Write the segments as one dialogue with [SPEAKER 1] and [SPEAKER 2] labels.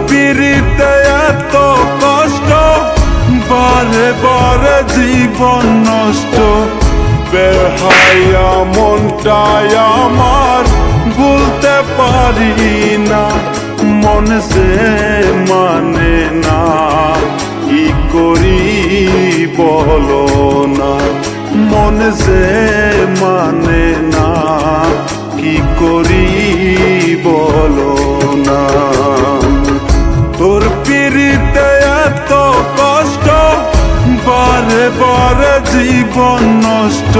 [SPEAKER 1] পিড়িতে এত কষ্ট, বারে বারে জীবন নষ্ট। বেহায়া মনটাই আমার ভুলতে পারি না, মন সে মানে না। কি করি বলো না, মন সে মানে না। কি করি বলো না। তোর পিড়িতে এত কষ্ট, বারে বারে জীবন নষ্ট।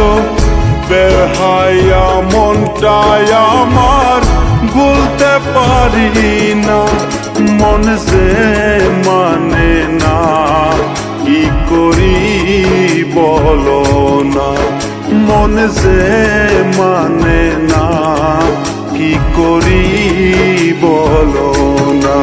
[SPEAKER 1] বেহায়া মনটাই আমার ভুলতে পারি না, মন সে মানে না। কি করি বলো না, মন সে মানে না। কি করি বলো না।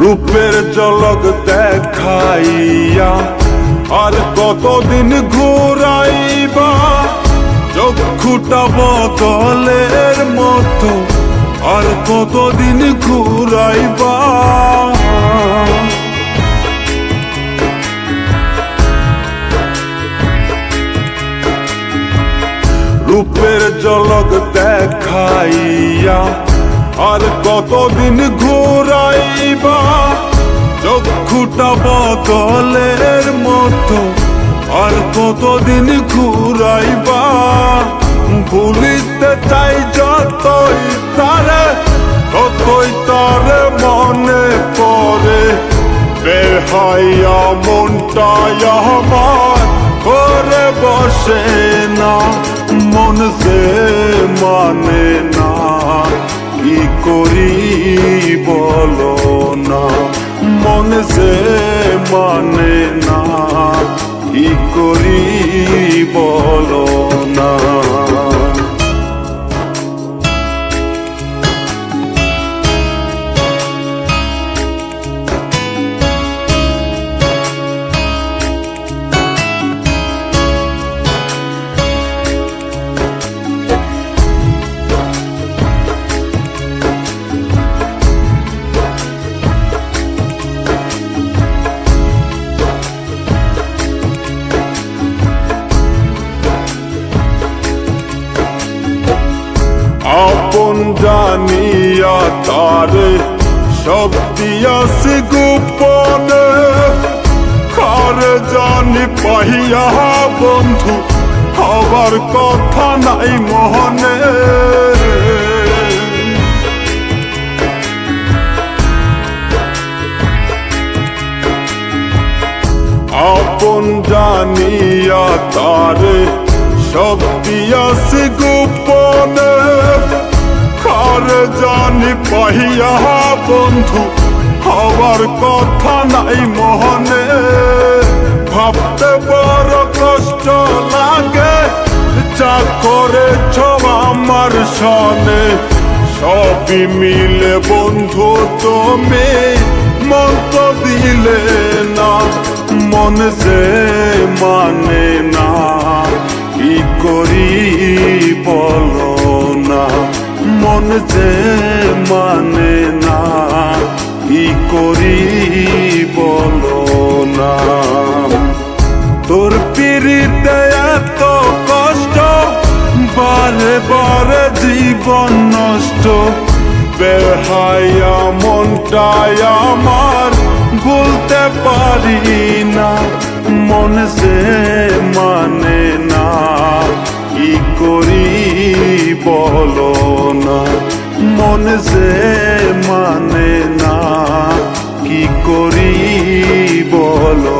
[SPEAKER 1] রূপের ঝলক দেখাইয়া আর কতদিন ঘুরাইবা, চক্ষুটা বদলের মতো আর কতদিন ঘুরাইবা। রূপের ঝলক দেখাইয়া আর কতদিন ঘুরাইবা, চক্ষুটা বদলের মতো আর কতদিন ঘুরাইবা। ভুলিতে চাই যতই তারে, ততই তারে মনে পড়ে। বেহায়া মনটাই আমার করে বসে না, মন সে মানে না। কি করি বলো না, মন সে মানে না। কি করি বলো না। আপন জানিয়া তারে সব দিয়াছি গোপনে, কারে জানি পাহিয়া বন্ধু হবার কথা নাই মনে। আপন জানিয়া তারে সব দিয়াছি গোপনে, কারে জানি পাহিয়া বন্ধু হবার কথা নাই মনে। ভাবতে বড় কষ্ট লাগে, যা করেছ আমার সনে। সবই মিলে বন্ধু তুমি মন তো দিলে না, মন সে মানে না। কি করি বলো না, মন সে মানে না। কি করি বলো না। তোর পিড়িতে এত কষ্ট, বারে বারে জীবন নষ্ট। বেহায়া মনটাই আমার ভুলতে পারি না, মন সে মানে না। কি করি বলো না, মন সে মানে না। কি করি বলো